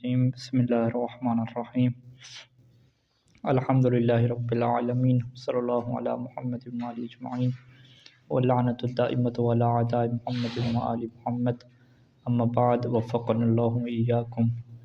Bismillahirrahmanirrahim. Alhamdulillahi Rabbil Alameen. Sallallahu ala Muhammadin wa ali ajma'in. Wa la'natu da'imatu wa la'adai Muhammadin wa ali Muhammad. Amma ba'd, waffaqana Allahu wa iyyakum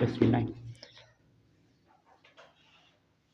69।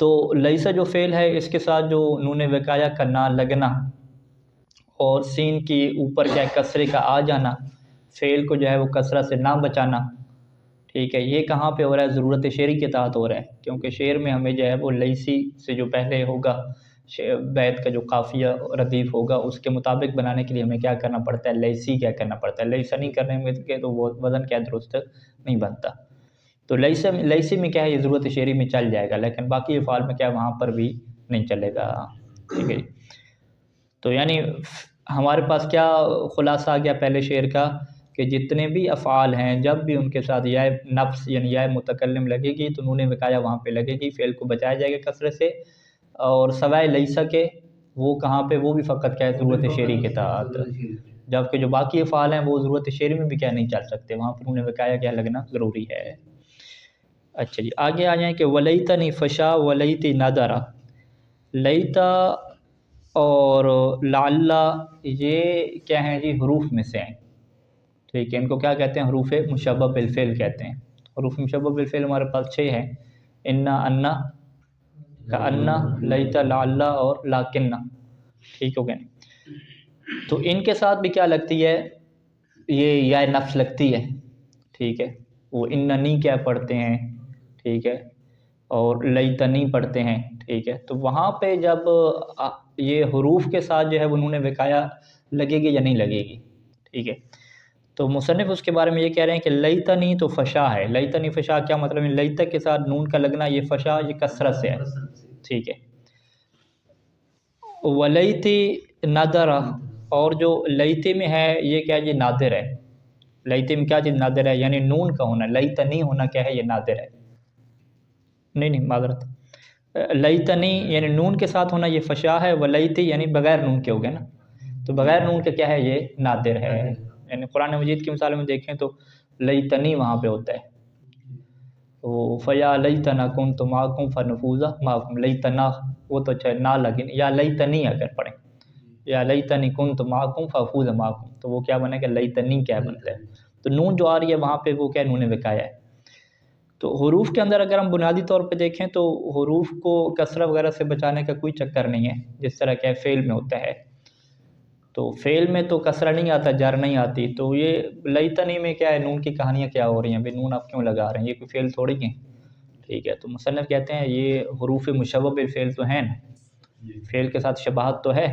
تو لیسا جو فعل ہے اس کے ساتھ جو نون وقایا کا نہ لگنا اور سین کی اوپر کیا ہے کسرے کا آ جانا، فعل کو جو ہے وہ کسرہ سے نہ بچانا، ٹھیک ہے، یہ کہاں پہ ہو رہا ہے؟ ضرورت شعری کے تحت ہو رہا ہے، کیونکہ شعر میں ہمیں جو ہے وہ لیسی سے جو پہلے ہوگا بیت کا جو قافیہ ردیف ہوگا اس کے مطابق بنانے کے لیے ہمیں کیا کرنا پڑتا ہے؟ لیسی کیا کرنا پڑتا ہے، لیسا نہیں کرنے میں تو وہ وزن کیا درست نہیں بنتا۔ تو لیسی میں کیا ہے یہ ضرورت شعری میں چل جائے گا، لیکن باقی افعال میں کیا وہاں پر بھی نہیں چلے گا، ٹھیک ہے جی۔ تو یعنی ہمارے پاس کیا خلاصہ آ گیا پہلے شعر کا کہ جتنے بھی افعال ہیں جب بھی ان کے ساتھ یا نفس یعنی یا متکلم لگے گی تو نون وقایا وہاں پہ لگے گی، فعل کو بچایا جائے گا کثرت سے، اور سوائے لیسا کے وہ کہاں پہ؟ وہ بھی فقط کیا ہے ضرورت شعری کے تحت، جبکہ جو باقی افعال ہیں وہ ضرورت شعری میں بھی کیا نہیں چل سکتے، وہاں پر نون وقایا کیا لگنا ضروری ہے۔ اچھا جی آگے آ جائیں کہ ولیتنی فشا ولیتی نادرا، لیتا اور لعل یہ کیا ہیں جی؟ حروف میں سے ہیں، ٹھیک ہے، ان کو کیا کہتے ہیں؟ حروف مشبہ بالفعل کہتے ہیں۔ حروف مشبہ بالفعل ہمارے پاس 6 ہیں، انا، انا، کانا، لیتا، لعل اور لاکنہ، ٹھیک ہو گئے۔ تو ان کے ساتھ بھی کیا لگتی ہے؟ یہ یا نفس لگتی ہے، ٹھیک ہے، وہ اننی کیا پڑھتے ہیں، ٹھیک ہے، اور لیتنی پڑھتے ہیں، ٹھیک ہے۔ تو وہاں پہ جب یہ حروف کے ساتھ جو ہے وہ نون وقایا لگے گی یا نہیں لگے گی، ٹھیک ہے۔ تو مصنف اس کے بارے میں یہ کہہ رہے ہیں کہ لیتنی تو فشا ہے، لیتنی فشا کیا مطلب ہے؟ لیتا کے ساتھ نون کا لگنا یہ فشا یہ کثرت سے ہے، ٹھیک ہے۔ ولیتی نادرہ، اور جو لیتے میں ہے یہ کیا جی؟ نادر ہے۔ لیتے میں کیا چیز نادر ہے؟ یعنی نون کا ہونا، لیتنی ہونا کیا ہے؟ یہ نادر ہے، نہیں معذرت، لیتنی یعنی نون کے ساتھ ہونا یہ فشا ہے، ولیتی یعنی بغیر نون کے ہو گئے نا، تو بغیر نون کے کیا ہے؟ یہ نادر ہے۔ یعنی قرآن مجید کی مثال میں دیکھیں تو لیتنی وہاں پہ ہوتا ہے، وہ فیا لیتنا کنت معکم فنفوز معکم، لیتنا وہ تو اچھا نہ لگن، یا لیتنی اگر پڑھیں، یا لیتنی کنت معکم فافوز معکم، تو وہ کیا بنے گا؟ لیتنی کیا بنتا ہے؟ تو نون جو آ رہی ہے وہاں پہ وہ کیا نون وقایا ہے۔ تو حروف کے اندر اگر ہم بنیادی طور پہ دیکھیں تو حروف کو کسرہ وغیرہ سے بچانے کا کوئی چکر نہیں ہے، جس طرح کہ فعل میں ہوتا ہے۔ تو فعل میں تو کسرہ نہیں آتا، جر نہیں آتی، تو یہ لیتنی میں کیا ہے؟ نون کی کہانیاں کیا ہو رہی ہیں؟ بھئی نون آپ کیوں لگا رہے ہیں؟ یہ کوئی فعل تھوڑی ہے، ٹھیک ہے۔ تو مصنف کہتے ہیں یہ حروف مشبہ بالفعل تو ہیں نا، فعل کے ساتھ شباہت تو ہے،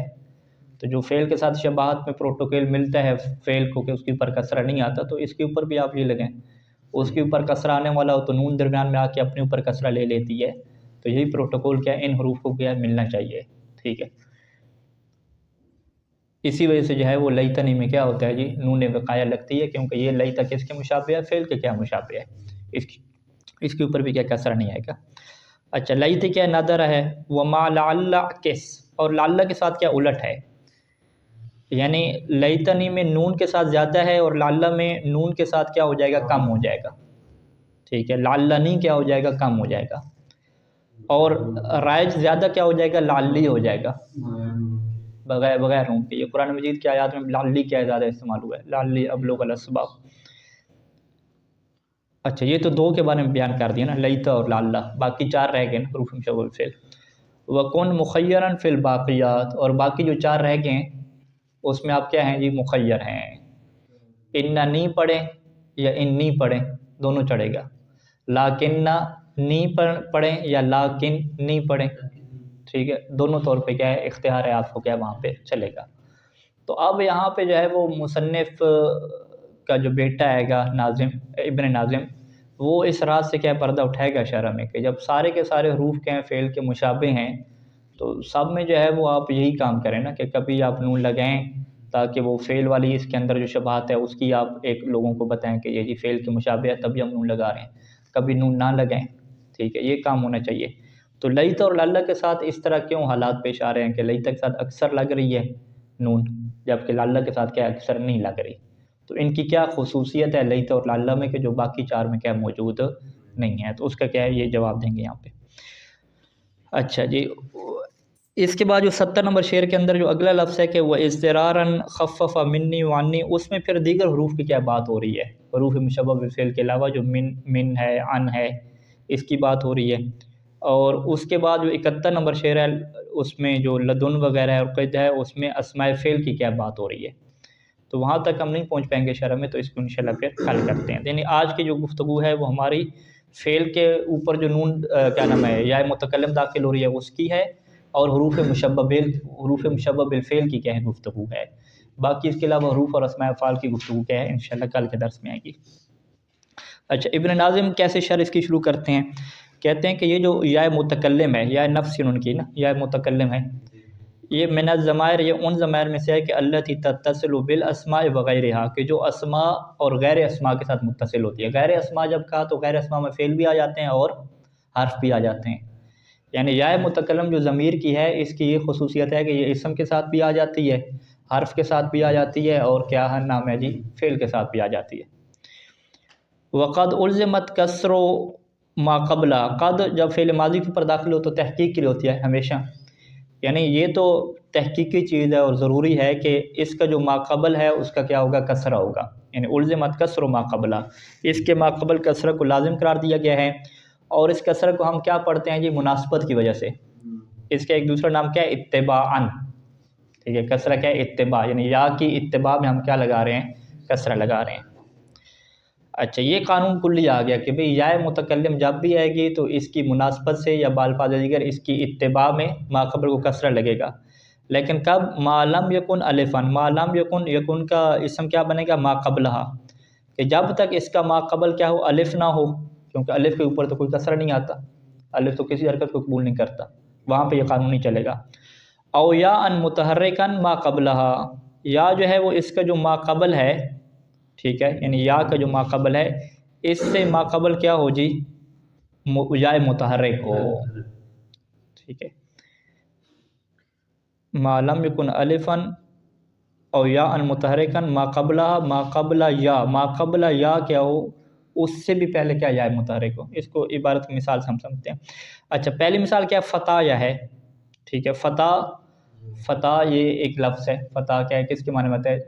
تو جو فعل کے ساتھ شباہت میں پروٹوکول ملتا ہے فعل کو کہ اس کے اوپر کسرہ نہیں آتا، تو اس کے اوپر بھی آپ یہ لگیں، اس کے اوپر کسرہ آنے والا ہو تو نون درمیان میں آ کے اپنے اوپر کسرہ لے لیتی ہے، تو یہی پروٹوکول کیا ہے؟ ان حروف کو کیا ملنا چاہیے، ٹھیک ہے۔ اسی وجہ سے جو ہے وہ لیتنی میں کیا ہوتا ہے جی؟ نون وقایا لگتی ہے، کیونکہ یہ لیتا کس کے مشابہ ہے؟ فعل کے کیا مشابہ ہے، اس کے اوپر بھی کیا کسرہ نہیں آئے گا۔ اچھا لیتے کیا نادر ہے، وما لعل کس، اور لعل کے ساتھ کیا الٹ ہے، یعنی لیتنی میں نون کے ساتھ زیادہ ہے اور لعل میں نون کے ساتھ کیا ہو جائے گا؟ کم ہو جائے گا، ٹھیک ہے، لعلنی کیا ہو جائے گا؟ کم ہو جائے گا، اور رائج زیادہ کیا ہو جائے گا؟ لعلی ہو جائے گا، بغیر نون کے۔ یہ قرآن مجید کی آیات میں لعلی کیا زیادہ استعمال ہوا ہے، لعلی ابلغ الاسباب۔ اچھا یہ تو 2 کے بارے میں بیان کر دیا نا، لیتا اور لعل، باقی 4 رہ گئے حروف مشبہ بالفعل۔ وکن مخیرا فی الباقیات، اور باقی جو 4 رہ گئے ہیں اس میں آپ کیا ہیں جی؟ مخیر ہیں، اننی پڑھیں یا انی پڑھیں دونوں چڑھے گا، لاکنہ نی پڑھیں یا لاکن نی پڑھیں، ٹھیک ہے، دونوں طور پہ کیا ہے اختیار ہے آپ کو، کیا وہاں پہ چلے گا۔ تو اب یہاں پہ جو ہے وہ مصنف کا جو بیٹا آئے گا ناظم، ابن ناظم، وہ اس راز سے کیا پردہ اٹھائے گا شرح میں کہ جب سارے کے سارے حروف کے ہیں فعل کے مشابہ ہیں تو سب میں جو ہے وہ آپ یہی کام کریں نا کہ کبھی آپ نون لگائیں تاکہ وہ فعل والی اس کے اندر جو شباہت ہے اس کی آپ ایک لوگوں کو بتائیں کہ یہ جی فعل کے مشابہ ہے تبھی ہم نون لگا رہے ہیں، کبھی نون نہ لگائیں، ٹھیک ہے، یہ کام ہونا چاہیے۔ تو لیتا اور لعل کے ساتھ اس طرح کیوں حالات پیش آ رہے ہیں کہ لیتا کے ساتھ اکثر لگ رہی ہے نون جبکہ لعل کے ساتھ کیا اکثر نہیں لگ رہی، تو ان کی کیا خصوصیت ہے لیتا اور لعل میں کہ جو باقی 4 میں کیا موجود نہیں ہے، تو اس کا کیا ہے یہ جواب دیں گے یہاں پہ۔ اچھا جی اس کے بعد جو 70 نمبر شعر کے اندر جو اگلا لفظ ہے کہ وہ اضطراراً خفف منی وانی، اس میں پھر دیگر حروف کی کیا بات ہو رہی ہے، حروف مشبہ بالفعل کے علاوہ جو من ہے، عن ہے، اس کی بات ہو رہی ہے۔ اور اس کے بعد جو 71 نمبر شعر ہے اس میں جو لدن وغیرہ ہے اور قید ہے اس میں اسماء فعل کی کیا بات ہو رہی ہے، تو وہاں تک ہم نہیں پہنچ پائیں گے شرح میں، تو اس کو انشاءاللہ پھر حل کرتے ہیں. یعنی آج کی جو گفتگو ہے وہ ہماری فعل کے اوپر جو نون کیا نام ہے یا متکلم داخل ہو رہی ہے اس کی ہے، اور حروف مشبہ بالفعل کی کیا ہے گفتگو ہے. باقی اس کے علاوہ حروف اور اسماء افعال کی گفتگو کیا ہے انشاءاللہ کل کے درس میں آئے گی. اچھا، ابن ناظم کیسے شرح اس کی شروع کرتے ہیں؟ کہتے ہیں کہ یہ جو یا متکلم ہے، یا نفس ان کی نا، یا متکلم ہے، یہ من الضمائر، یہ ان ضمائر میں سے ہے کہ التی تتصل بالاسماء وغیرہا، کہ جو اسماء اور غیر اسماء کے ساتھ متصل ہوتی ہے. غیر اسماء جب کہا تو غیر اسماء میں فعل بھی آ جاتے ہیں اور حرف بھی آ جاتے ہیں. یعنی یا متکلم جو ضمیر کی ہے اس کی یہ خصوصیت ہے کہ یہ اسم کے ساتھ بھی آ جاتی ہے، حرف کے ساتھ بھی آ جاتی ہے، اور کیا ہے نام ہے جی فعل کے ساتھ بھی آ جاتی ہے. وقد الزمت کسر ما قبلہ، قد جب فعل ماضی کے اوپر داخل ہو تو تحقیق کے لیے ہوتی ہے ہمیشہ. یعنی یہ تو تحقیقی چیز ہے اور ضروری ہے کہ اس کا جو ما قبل ہے اس کا کیا ہوگا، کسرہ ہوگا. یعنی الزمت کسر ما قبلہ، اس کے ما قبل کسرہ کو لازم قرار دیا گیا ہے. اور اس کسرہ کو ہم کیا پڑھتے ہیں جی، مناسبت کی وجہ سے. اس کا ایک دوسرا نام کیا ہے، اتباعاً. ٹھیک ہے، کسرہ کیا ہے، اتباع، یعنی یا کی اتباع میں ہم کیا لگا رہے ہیں، کسرہ لگا رہے ہیں. اچھا، یہ قانون کلی آ گیا کہ بھئی یا متکلم جب بھی آئے گی تو اس کی مناسبت سے یا بالفاظ دیگر اس کی اتباع میں ما قبل کو کسرہ لگے گا. لیکن کب، ما لم یکن الفن، ما لم یکن، یکن کا اسم کیا بنے گا، ما قبلہا، کہ جب تک اس کا ما قبل کیا ہو، الف نہ ہو، کیونکہ الف کے اوپر تو کوئی کسرہ نہیں آتا، الف تو کسی حرکت کو قبول نہیں کرتا، وہاں پہ یہ قانون نہیں چلے گا. او یا ان متحرکن ما قبلہا، یا جو ہے وہ اس کا جو ما قبل ہے، ٹھیک ہے، یعنی یا کا جو ما قبل ہے اس سے ما قبل کیا ہو جی، یا متحرک ہو. ٹھیک ہے، ما لم یکن الفن او یا ان متحرکن ما قبلہ، ما قبل یا، ما قبل یا کیا ہو، اس سے بھی پہلے کیا یا متحرک ہو. اس کو عبارت کی مثال سے ہم سمجھتے ہیں. اچھا، پہلی مثال کیا ہے، فتح یا ہے. ٹھیک ہے، فتح یہ ایک لفظ ہے. فتح کیا ہے، کس کے معنی میں آتا ہے،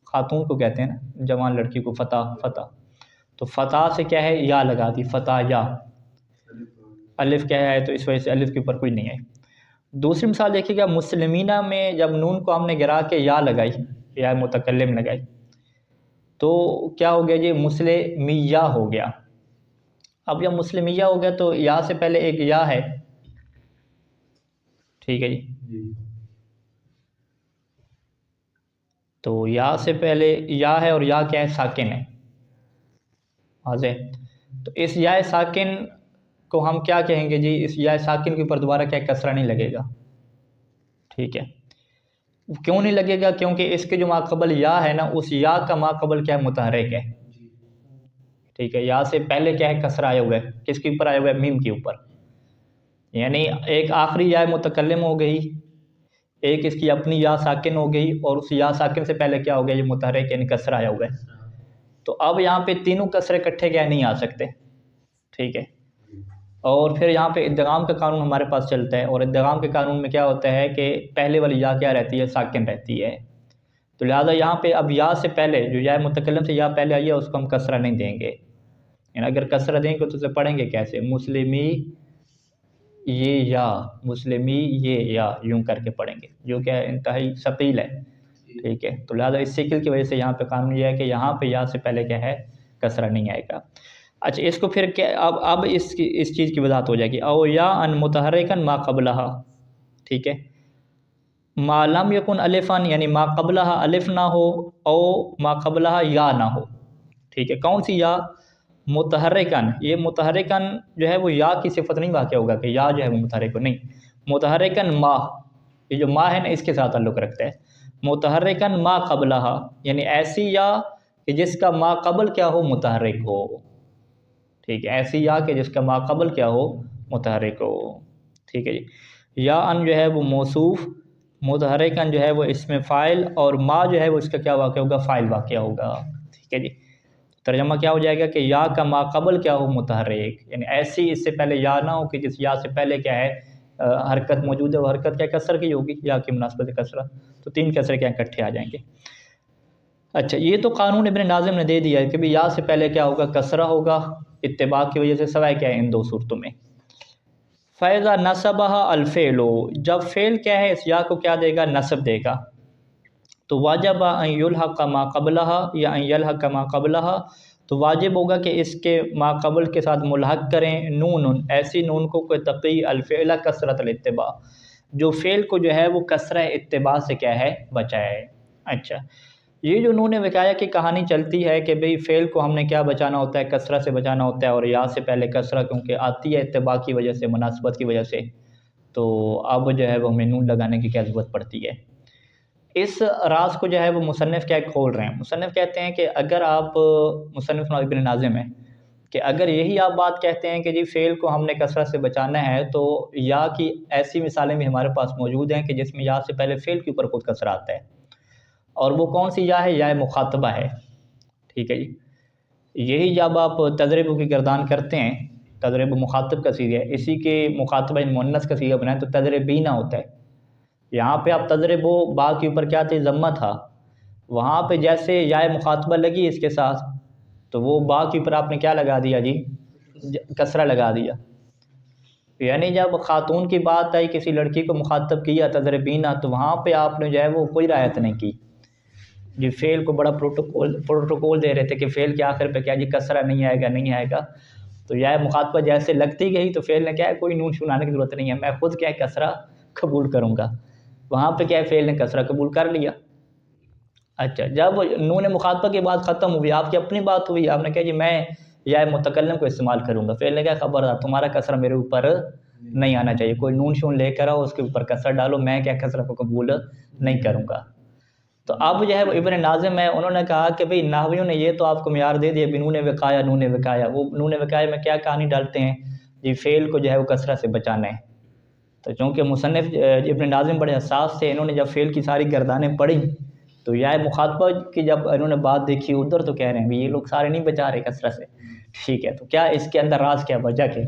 خاتون کو کہتے ہیں نا، جوان لڑکی کو فتح. تو فتح سے کیا ہے، یا لگا دی، فتح یا. الف کیا ہے تو اس وجہ سے الف کے اوپر کوئی نہیں ہے. دوسری مثال دیکھیے گا، مسلمینہ میں جب نون کو ہم نے گرا کے یا لگائی، یا متکلم لگائی، تو کیا ہو گیا جی، مسلمیہ ہو گیا. اب جب مسلمیہ ہو گیا تو یا سے پہلے ایک یا ہے. ٹھیک ہے جی، تو یا سے پہلے یا ہے، اور یا کیا ہے، ساکن ہے. واضح؟ تو اس یا ساکن کو ہم کیا کہیں گے جی، اس یا ساکن کے اوپر دوبارہ کیا کسرہ نہیں لگے گا. ٹھیک ہے، کیوں نہیں لگے گا، کیونکہ اس کے جو ما قبل یا ہے نا، اس یا کا ما قبل کیا ہے، متحرک ہے. ٹھیک ہے، یا سے پہلے کیا ہے، کسرہ آیا ہوا ہے، کس کے اوپر آیا ہوا ہے، میم کے اوپر. یعنی ایک آخری یا متکلم ہو گئی، ایک اس کی اپنی یا ساکن ہو گئی، اور اس یا ساکن سے پہلے کیا ہو گیا، یہ متحرک یعنی کسرہ آیا ہوا ہے. تو اب یہاں پہ تینوں کسرے اکٹھے کیا نہیں آ سکتے. ٹھیک ہے، اور پھر یہاں پہ ادغام کا قانون ہمارے پاس چلتا ہے، اور ادغام کے قانون میں کیا ہوتا ہے کہ پہلے والی یا کیا رہتی ہے، ساکن رہتی ہے. تو لہٰذا یہاں پہ اب یا سے پہلے جو یا متکلم سے یا پہلے آئی ہے اس کو ہم کسرہ نہیں دیں گے. یعنی اگر کسرہ دیں گے تو اسے پڑھیں گے کیسے، مسلمی یہ یا، مسلمی یہ یا، یوں کر کے پڑھیں گے، جو کہ انتہائی ثقیل ہے. ٹھیک ہے، تو لہٰذا اس شکل کی وجہ سے یہاں پہ قانون یہ ہے کہ یہاں پہ یا سے پہلے کیا ہے، کسرہ نہیں آئے گا. اچھا، اس کو پھر کیا، اب اس چیز کی وضاحت ہو جائے گی. او یا ان متحرکن ما قبلہا. ٹھیک ہے، ما لم یکن الفن، یعنی ما قبلہا الف نہ ہو، او ما قبلہا یا نہ ہو. ٹھیک ہے، کون سی یا، متحرکن. یہ متحرکن جو ہے وہ یا کی صفت نہیں واقع ہوگا کہ یا جو ہے وہ متحرک ہو، نہیں. متحرکن ما، یہ جو ما ہے نا اس کے ساتھ تعلق رکھتا ہے. متحرکن ما قبلہا، یعنی ایسی یا کہ جس کا ما قبل کیا ہو، متحرک ہو. ٹھیک ہے، ایسی یا کہ جس کا ما قبل کیا ہو، متحرک ہو. ٹھیک ہے جی، یا ان جو ہے وہ موصوف، متحرکن جو ہے وہ اسم فاعل، اور ما جو ہے وہ اس کا کیا واقع ہوگا، فاعل واقع ہوگا. ٹھیک ہے جی، ترجمہ کیا ہو جائے گا کہ یا کا ما قبل کیا ہو، متحرک، یعنی ایسی اس سے پہلے یا نہ ہو کہ جس یا سے پہلے کیا ہے، حرکت موجود ہے، وہ حرکت کیا کسر کی ہوگی، یا کی مناسبت کسرہ. تو تین کسرے کیا اکٹھے آ جائیں گے. اچھا، یہ تو قانون ابن ناظم نے دے دیا ہے کہ بھی یا سے پہلے کیا ہوگا، کسرہ ہوگا اتباع کی وجہ سے، سوائے کیا ہے ان دو صورتوں میں. فیضا نصبہ الفعل، جب فعل کیا ہے اس یا کو کیا دے گا، نصب دے گا، تو واجب ان یلحق ما قبلہا یا ان یلحق ما قبلہا، تو واجب ہوگا کہ اس کے ما قبل کے ساتھ ملحق کریں نون، ایسی نون کو کوئی تقی الفعل کثرت الاتباع، جو فعل کو جو ہے وہ کثرہ اتباع سے کیا ہے، بچائے۔ اچھا، یہ جو نون وقایہ کی کہانی چلتی ہے کہ بھئی فعل کو ہم نے کیا بچانا ہوتا ہے، کثرہ سے بچانا ہوتا ہے، اور یا سے پہلے کثرہ کیونکہ آتی ہے اتباع کی وجہ سے، مناسبت کی وجہ سے، تو اب جو ہے وہ ہمیں نون لگانے کی کیا ضرورت پڑتی ہے۔ اس راز کو جو ہے وہ مصنف کیا کھول رہے ہیں، مصنف کہتے ہیں کہ اگر آپ، مصنف ابن ناظم ہے، کہ اگر یہی آپ بات کہتے ہیں کہ جی فعل کو ہم نے کثرت سے بچانا ہے، تو یا کی ایسی مثالیں بھی ہمارے پاس موجود ہیں کہ جس میں یا سے پہلے فعل کے اوپر خود کثرہ آتا ہے، اور وہ کون سی یا ہے، یا مخاطبہ ہے، ٹھیک ہے جی۔ یہی جب آپ تضرب کی گردان کرتے ہیں، تضرب مخاطب کا صیغہ ہے، اسی کے مخاطبہ مؤنث کا صیغہ بنائیں تو تضربینا ہوتا ہے۔ یہاں پہ آپ تضرب با کے اوپر کیا تھی، ضمہ تھا، وہاں پہ جیسے یا مخاطبہ لگی اس کے ساتھ، تو وہ با کے اوپر آپ نے کیا لگا دیا جی، کسرہ لگا دیا۔ یعنی جب خاتون کی بات آئی، کسی لڑکی کو مخاطب کیا تضربینا، تو وہاں پہ آپ نے جو ہے وہ کوئی رعایت نہیں کی جی، فعل کو بڑا پروٹوکول دے رہے تھے کہ فعل کے آخر پہ کیا جی کسرہ نہیں آئے گا، نہیں آئے گا، تو یا مخاطبہ جیسے لگتی گئی تو فعل نے کیا ہے کوئی نون شون آنے کی ضرورت نہیں ہے، میں خود کیا ہے کسرہ قبول کروں گا، وہاں پہ کیا ہے فعل نے کسرہ قبول کر لیا۔ اچھا، جب نون مخاطبہ کی بات ختم ہوئی، آپ کی اپنی بات ہوئی، آپ نے کہا جی میں یا متکلم کو استعمال کروں گا، فعل نے کیا خبردار تمہارا کسرہ میرے اوپر نہیں آنا چاہیے، کوئی نون شون لے کر آؤ اس کے اوپر کسرہ ڈالو، میں کیا کسرہ کو قبول نہیں کروں گا۔ تو اب جو ہے وہ ابن ناظم ہے، انہوں نے کہا کہ بھئی نحویوں نے یہ تو آپ کو معیار دے دیا بنون وقایہ، نون وقایہ، وہ نون وقایہ میں کیا کہانی ڈالتے ہیں جی فعل کو جو ہے وہ کسرہ سے بچانا ہے۔ تو چونکہ مصنف ابن ناظم بڑے حساس تھے، انہوں نے جب فعل کی ساری گردانیں پڑھی تو یا مخاطبہ کی جب انہوں نے بات دیکھی ادھر، تو کہہ رہے ہیں یہ لوگ سارے نہیں بچا رہے کسرہ سے، ٹھیک ہے، تو کیا اس کے اندر راز کیا، وجہ کیا؟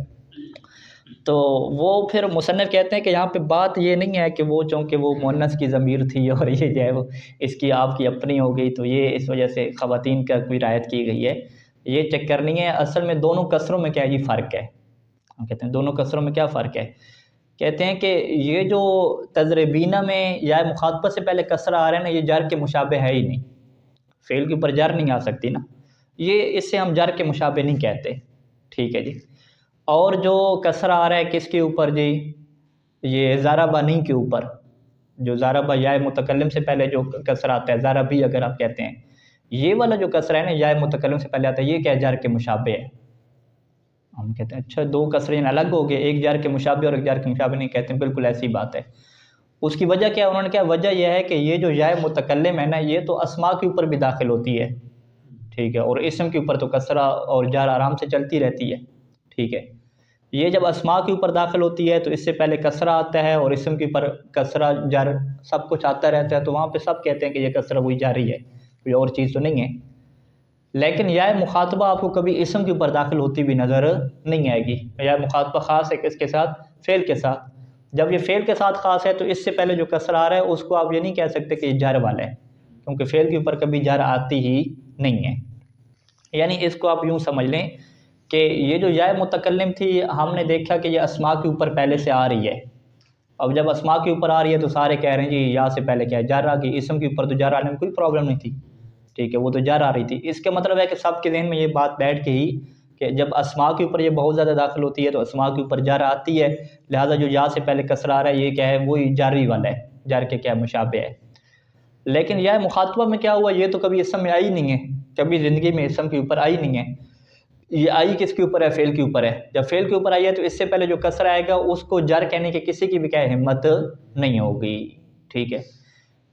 تو وہ پھر مصنف کہتے ہیں کہ یہاں پہ بات یہ نہیں ہے کہ وہ چونکہ وہ مؤنث کی ضمیر تھی اور یہ جو ہے وہ اس کی آپ کی اپنی ہو گئی تو یہ اس وجہ سے خواتین کا کوئی رعایت کی گئی ہے، یہ چکر نہیں ہے، اصل میں دونوں کسروں میں کیا جی فرق ہے، ہم کہتے ہیں دونوں کسروں میں کیا فرق ہے، کہتے ہیں کہ یہ جو تضربینہ میں یا مخاطبہ سے پہلے کسرہ آ رہا ہے نا، یہ جر کے مشابہ ہے ہی نہیں، فعل کے اوپر جر نہیں آ سکتی نا، یہ اس سے ہم جر کے مشابہ نہیں کہتے، ٹھیک ہے جی۔ اور جو کسرہ آ رہا ہے کس کے اوپر جی، یہ ضربنی کے اوپر، جو ضربہ یا متکلم سے پہلے جو کسرہ آتا ہے، ضربی اگر آپ کہتے ہیں، یہ والا جو کسرہ ہے نا یا متکلم سے پہلے آتا ہے، یہ کیا جر کے مشابہ ہے، ہم کہتے ہیں اچھا دو کسرے الگ ہو گئے، ایک جر کے مشابہ اور ایک جر کے مشابہ نہیں، کہتے ہیں بالکل ایسی بات ہے۔ اس کی وجہ کیا، انہوں نے کیا وجہ یہ ہے کہ یہ جو یا متکلم ہے نا، یہ تو اسماء کے اوپر بھی داخل ہوتی ہے، ٹھیک ہے، اور اسم کے اوپر تو کسرہ اور جر آرام سے چلتی رہتی ہے، ٹھیک ہے، یہ جب اسماء کے اوپر داخل ہوتی ہے تو اس سے پہلے کسرہ آتا ہے اور اسم کے اوپر کسرہ جر سب کچھ آتا رہتا ہے، تو وہاں پہ سب کہتے ہیں کہ یہ کسرہ وہی جاری ہے، کوئی اور چیز تو نہیں ہے۔ لیکن یا مخاطبہ آپ کو کبھی اسم کے اوپر داخل ہوتی بھی نظر نہیں آئے گی، یا مخاطبہ خاص ہے کس کے ساتھ، فعل کے ساتھ، جب یہ فعل کے ساتھ خاص ہے تو اس سے پہلے جو کسرہ آ رہا ہے اس کو آپ یہ نہیں کہہ سکتے کہ یہ جر والا ہے، کیونکہ فعل کے اوپر کبھی جر آتی ہی نہیں ہے۔ یعنی اس کو آپ یوں سمجھ لیں کہ یہ جو یا متکلم تھی، ہم نے دیکھا کہ یہ اسماء کے اوپر پہلے سے آ رہی ہے، اب جب اسماء کے اوپر آ رہی ہے تو سارے کہہ رہے ہیں جی یا سے پہلے کیا ہے جر آ گئی، اسم کے اوپر تو جر آنے میں کوئی پرابلم نہیں تھی، ٹھیک ہے، وہ تو جر آ رہی تھی۔ اس کا مطلب ہے کہ سب کے ذہن میں یہ بات بیٹھ کے ہی کہ جب اسماء کے اوپر یہ بہت زیادہ داخل ہوتی ہے تو اسماء کے اوپر جر آتی ہے، لہٰذا جو یا سے پہلے کسرہ آ رہا ہے یہ کیا ہے، وہی جاری والا ہے، جر کے کیا مشابہ ہے۔ لیکن یا مخاطبہ میں کیا ہوا، یہ تو کبھی اسم میں آئی نہیں ہے، کبھی زندگی میں اسم کے اوپر آئی نہیں ہے، یہ آئی کس کے اوپر ہے، فعل کے اوپر ہے، جب فعل کے اوپر آئی ہے تو اس سے پہلے جو کسرہ آئے گا اس کو جر کہنے کے کسی کی بھی کیا ہمت نہیں ہوگی، ٹھیک ہے۔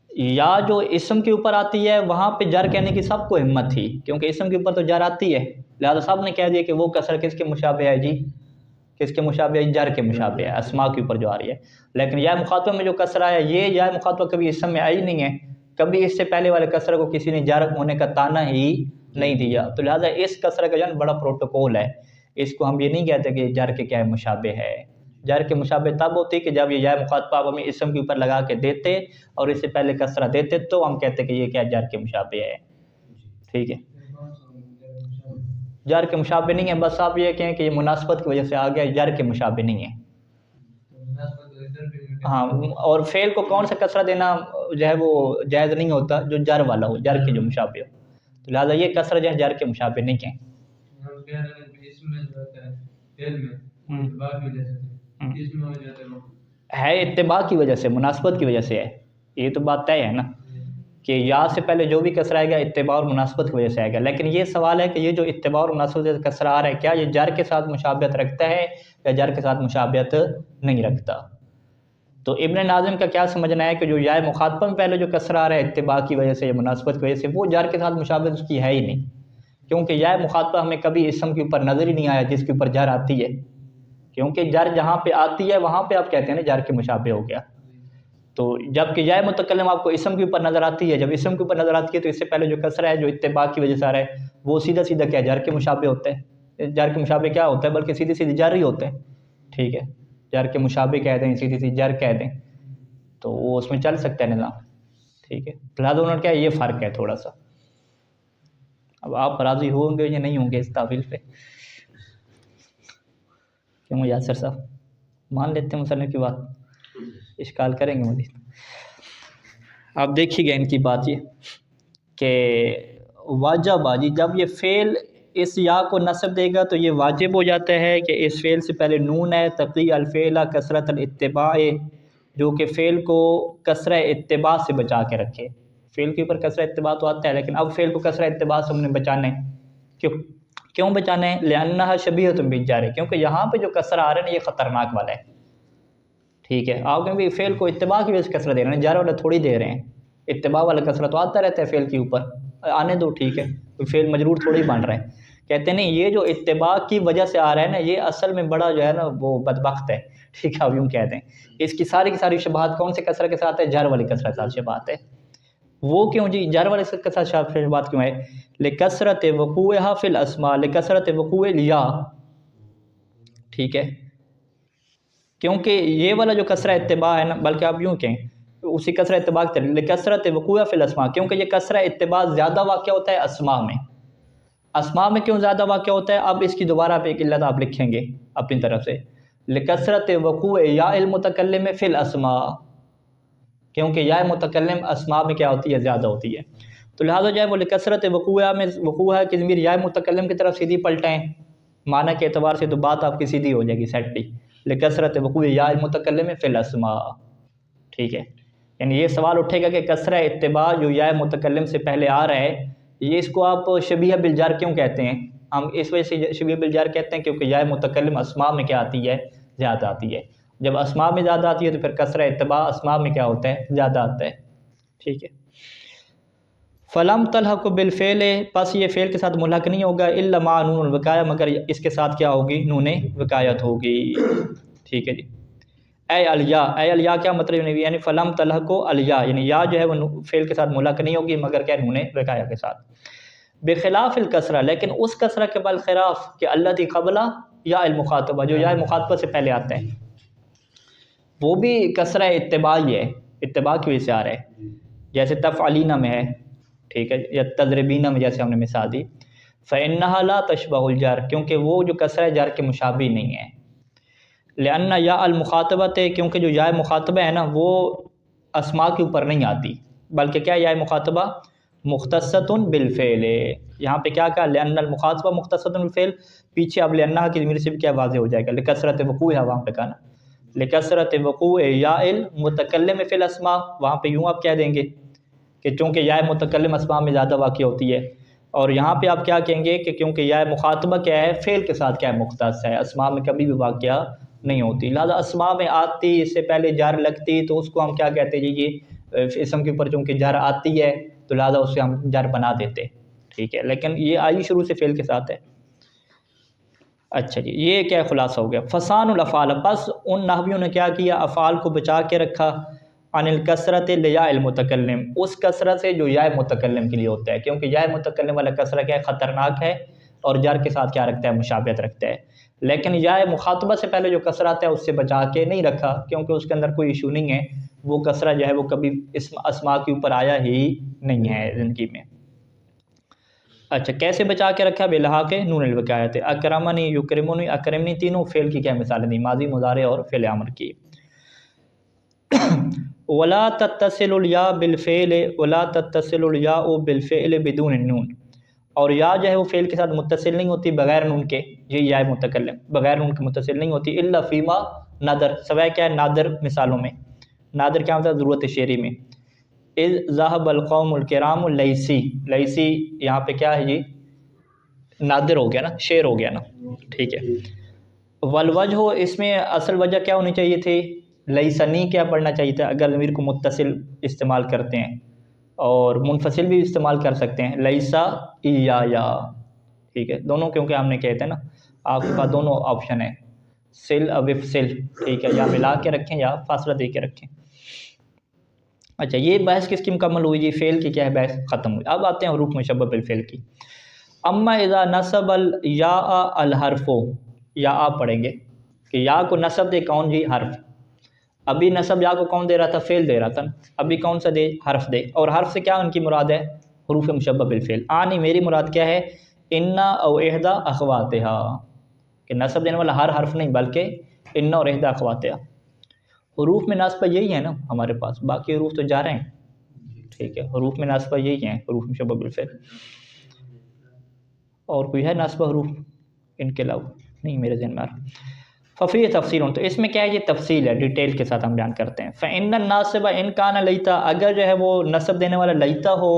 یا جو اسم کے اوپر آتی ہے وہاں پہ جر کہنے کی سب کو ہمت تھی، کیونکہ اسم کے اوپر تو جر آتی ہے، لہٰذا سب نے کہہ دیا کہ وہ کسر کس کے مشابہ ہے جی، کس کے مشابہ ہے، جر کے مشابہ ہے، اسماء کے اوپر جو آ رہی ہے۔ لیکن یا مخاطبہ میں جو کسرہ ہے، یہ یا مخاطبہ کبھی اسم میں آئی نہیں ہے، کبھی اس سے پہلے والے کسرہ کو کسی نے جر ہونے کا تانا ہی نہیں دیا، تو لہٰذا اس کسرہ کا جو ہے بڑا پروٹوکول ہے، اس کو ہم یہ نہیں کہتے کہ جر کے کیا مشابہ ہے۔ جر کے مشابہ تب ہوتی کہ جب یہ یا مخاطبہ آپ ہمیں اسم کے اوپر لگا کے دیتے اور اس سے پہلے کسرہ دیتے تو ہم کہتے کہ یہ کیا جر کے مشابہ ہے، ٹھیک ہے۔ جر کے مشابہ نہیں ہے، بس آپ یہ کہیں کہ یہ مناسبت کی وجہ سے آ گیا، جر کے مشابہ نہیں ہے، ہاں، اور فعل کو کون سا کسرہ دینا جو ہے وہ جائز نہیں ہوتا؟ جو جر والا ہو، جر کے جو مشابہ ہو، تو لہٰذا یہ کسرہ جو ہے جر کے مشابہ نہیں کہیں۔ ہے اتباع کی وجہ سے، مناسبت کی وجہ سے ہے، یہ تو بات طے ہے نا کہ یا سے پہلے جو بھی کسرہ آئے گا اتباع اور مناسبت کی وجہ سے آئے گا۔ لیکن یہ سوال ہے کہ یہ جو اتباع اور مناسبت سے کسرہ آ رہا ہے، کیا یہ جر کے ساتھ مشابہت رکھتا ہے یا جر کے ساتھ مشابہت نہیں رکھتا؟ تو ابن ناظم کا کیا سمجھنا ہے کہ جو یا مخاطبہ میں پہلے جو کسرہ آ رہا ہے اتباع کی وجہ سے یا مناسبت کی وجہ سے، وہ جر کے ساتھ مشابہت اس کی ہے ہی نہیں، کیونکہ یا مخاطبہ ہمیں کبھی اسم کے اوپر نظر ہی نہیں آیا جس کے اوپر جر آتی ہے، کیونکہ جر جہاں پہ آتی ہے وہاں پہ آپ کہتے ہیں نا جر کے مشابہ ہو گیا۔ تو جب کہ یا متکلم آپ کو اسم کے اوپر نظر آتی ہے، جب اسم کے اوپر نظر آتی ہے تو اس سے پہلے جو کسرہ ہے جو اتباع کی وجہ سے آ رہا ہے وہ سیدھا سیدھا کیا جر کے مشابہ ہوتا ہے۔ جر کے مشابہ کیا ہوتا ہے؟ بلکہ سیدھی سیدھی جر ہی ہوتا ہے، ٹھیک ہے، جر کے مشابہ کہہ دیں، سیدھی سیدھی جر کہہ دیں، تو وہ اس میں چل سکتا ہے نظام، ٹھیک ہے۔ لہٰذا انہوں نے کیا یہ فرق ہے تھوڑا سا۔ اب آپ راضی ہوں گے یا نہیں ہوں گے اس تعویل پہ؟ کیوں یاسر صاحب مان لیتے ہیں مصنف کی بات؟ اشکال کریں گے مزید؟ آپ دیکھیے گا ان کی بات یہ کہ واجب آجی جب یہ فعل اس یا کو نصب دے گا تو یہ واجب ہو جاتا ہے کہ اس فعل سے پہلے نون ہے، تقی الفعل کثرت الاتباع، جو کہ فعل کو کثرہ اتباع سے بچا کے رکھے۔ فعل کے اوپر کثرہ اتباع تو آتا ہے لیکن اب فعل کو کثرہ اتباع سے ہم نے بچانا ہے۔ کیوں بچانا ہے؟ لأنہا شبیہۃ بالجار، کیونکہ یہاں پہ جو کثرہ آ رہا ہے نا یہ خطرناک والا ہے، ٹھیک ہے۔ آپ کہیں بھی فعل کو اتباع کی وجہ سے کثرہ دے رہے ہیں، جار والا تھوڑی دے رہے ہیں، اتباع والا کثرہ تو آتا رہتا ہے فعل کے اوپر، آنے دو، ٹھیک ہے، کوئی فعل مجرور تھوڑی بن رہا ہے۔ کہتے ہیں نہیں، یہ جو اتباع کی وجہ سے آ رہا ہے نا یہ اصل میں بڑا جو ہے نا وہ بدبخت ہے، ٹھیک ہے، آپ یوں کہتے ہیں۔ اس کی ساری شبہات کون سے کثرہ کے ساتھ ہے؟ جر والی کثرہ کے ساتھ شبہات ہے۔ وہ کیوں جی جر والے کے ساتھ شبہات کیوں ہے؟ لکثرت وقوعها فی الاسماء، لکثرت وقوع الیا، ٹھیک ہے، کیونکہ یہ والا جو کثرہ اتباع ہے نا، بلکہ آپ یوں کہیں اسی کثرہ اتباع کی طرح لکثرت وقوع فی الاسماء، کیونکہ یہ کثرہ اتباع زیادہ واقع ہوتا ہے اسماء میں۔ اسماء میں کیوں زیادہ واقع ہوتا ہے؟ اب اس کی دوبارہ پہ ایک علت آپ لکھیں گے اپنی طرف سے، لکثرت وقوع یا المتکلم فی الاسماء، کیونکہ یا متکلم اسماء میں کیا ہوتی ہے؟ زیادہ ہوتی ہے، تو لہٰذا جو ہے وہ لکثرت وقوع میں وقوع ہے کہ ضمیر یا متکلم کی طرف سیدھی پلٹائیں، معنی کے اعتبار سے تو بات آپ کی سیدھی ہو جائے گی، سیٹ لی لکثرت وقوع یا المتکلم فی الاسماء، ٹھیک ہے۔ یعنی یہ سوال اٹھے گا کہ کثرہ اتباع جو یا متکلم سے پہلے آ رہا ہے یہ اس کو آپ شبیہ بالجار کیوں کہتے ہیں؟ ہم اس وجہ سے شبیہ بالجار کہتے ہیں کیونکہ یا متکلم اسماء میں کیا آتی ہے؟ زیادہ آتی ہے۔ جب اسماء میں زیادہ آتی ہے تو پھر کثرہ اتباع اسماء میں کیا ہوتا ہے؟ زیادہ آتا ہے، ٹھیک ہے۔ فلم تلحق بالفعل، پس یہ فعل کے ساتھ ملحق نہیں ہوگا، الا مع نون الوقایہ، مگر اس کے ساتھ کیا ہوگی؟ نون وقایت ہوگی، ٹھیک ہے جی۔ اے الیا، اے الیا کیا مطلب نہیں؟ یعنی فلم تلحق الیا، یعنی یا جو ہے وہ فعل کے ساتھ ملحق نہیں ہوگی مگر کیا؟ نون وقایہ کے ساتھ۔ بخلاف الکسرہ، لیکن اس کسرہ کے بالخلاف کہ الذی قبلہ یا المخاطبہ، جو یا مخاطبہ سے پہلے آتے ہیں، وہ بھی کسرہ اتباعی ہے، اتباع کی وجہ سے آ رہا ہے، جیسے تفعلین میں ہے، ٹھیک ہے، یا تضربین میں جیسے ہم نے مثال دی۔ فإنها لا تشبہ الجر، کیونکہ وہ جو کسرہ جر کے مشابہ نہیں ہے۔ لأن یا المخاطبۃ، کیونکہ جو یا مخاطبہ ہے نا وہ اسماء کے اوپر نہیں آتی، بلکہ کیا یا مخاطبہ مختصۃ بالفعل، یہاں پہ کیا کہا؟ لأن المخاطبہ مختصۃ بالفعل، پیچھے اب لأنہا کی ضمیر سے بھی کیا واضح ہو جائے گا، لکثرت وقوع ہے وہاں پہ کہا نا، لکثرت وقوع یا المتکلم فی الاسماء، وہاں پہ یوں آپ کہہ دیں گے کہ چونکہ یا متکلم اسماء میں زیادہ واقع ہوتی ہے، اور یہاں پہ آپ کیا کہیں گے کہ کیونکہ یا مخاطبہ کیا ہے؟ فعل کے ساتھ کیا ہے؟ مختص ہے، اسماء میں کبھی بھی واقعہ نہیں ہوتی، لہذا اسماء میں آتی اس سے پہلے جر لگتی تو اس کو ہم کیا کہتے ہیں جی؟ یہ اسم کے اوپر چونکہ جر آتی ہے تو لہذا اس سے ہم جر بنا دیتے، ٹھیک ہے، لیکن یہ آئی شروع سے فعل کے ساتھ ہے۔ اچھا جی، یہ کیا خلاصہ ہو گیا؟ فسان الافعال، بس ان نحویوں نے کیا کیا؟ افعال کو بچا کے رکھا، عن الکثرت لیا المتکلم، اس کثرت سے جو یا متکلم کے لیے ہوتا ہے، کیونکہ یا متکلم والا کثرہ کیا ہے؟ خطرناک ہے، اور جر کے ساتھ کیا رکھتا ہے؟ مشابہت رکھتا ہے۔ لیکن یا مخاطبہ سے پہلے جو کثرہ آتا ہے اس سے بچا کے نہیں رکھا، کیونکہ اس کے اندر کوئی ایشو نہیں ہے، وہ کثرہ جو ہے وہ کبھی اسماء کے اوپر آیا ہی نہیں ہے زندگی میں۔ اچھا، کیسے بچا کے رکھا؟ بلحاق نون الوقایت، اکرمنی، یکرمنی، اکرمنی، تینوں فعل کی کیا مثالیں دی؟ ماضی، مضارع اور فعل امر کی۔ ولا تتصل الیا بالفعل ولا تتصل الیا بالفعل بدون النون، اور یا جو ہے وہ فعل کے ساتھ متصل نہیں ہوتی بغیر نون کے، یہ یا متکلم بغیر نون کے متصل نہیں ہوتی، الا فیما نادر، سوائے کیا ہے نادر مثالوں میں۔ نادر کیا ہوتا ہے؟ ضرورت شعری میں۔ اذ ذهب القوم الکرام لیسی، لیسی یہاں پہ کیا ہے جی؟ نادر ہو گیا نا، شعر ہو گیا نا، ٹھیک ہے۔ والوجہ، اس میں اصل وجہ کیا ہونی چاہیے تھی؟ لیسنی کیا پڑھنا چاہیے تھا اگر ضمیر کو متصل استعمال کرتے ہیں، اور منفصل بھی استعمال کر سکتے ہیں، لیسا یا، ٹھیک ہے، دونوں کیونکہ ہم نے کہتے ہیں نا آپ کے پاس دونوں آپشن ہیں، سل وفصل، ٹھیک ہے، یا ملا کے رکھیں یا فاصلہ دے کے رکھیں۔ اچھا، یہ بحث کس کی مکمل ہوئی جی؟ فعل کی کیا ہے بحث ختم ہوئی۔ اب آتے ہیں حروف مشبہ بالفعل کی۔ اما اذا نصب الیا الحرف، یا آپ پڑھیں گے کہ یا کو نصب دے کون جی؟ حرف۔ ابھی نصب یا کو کون دے رہا تھا؟ فعل دے رہا تھا، ابھی کون سا دے؟ حرف دے، اور حرف سے کیا ان کی مراد ہے؟ حروف مشبہ بالفعل۔ آنی میری مراد کیا ہے؟ انا او احدا اخواتہا، کہ نصب دینے والا ہر حرف نہیں بلکہ انا اور احدا اخواتہا۔ حروف میں ناصبہ یہی ہے نا ہمارے پاس، باقی حروف تو جا رہے ہیں، ٹھیک ہے، حروف میں ناصبہ یہی ہیں حروف مشبہ بالفعل۔ اور کوئی ہے ناصبہ حروف ان کے علاوہ؟ نہیں میرے ذہن میں آ رہا۔ ففی تفصیل، تو اس میں کیا ہے؟ یہ تفصیل ہے، ڈیٹیل کے ساتھ ہم بیان کرتے ہیں۔ فإن الناصب ان کان لیتا، اگر جو ہے وہ نصب دینے والا لیتا ہو،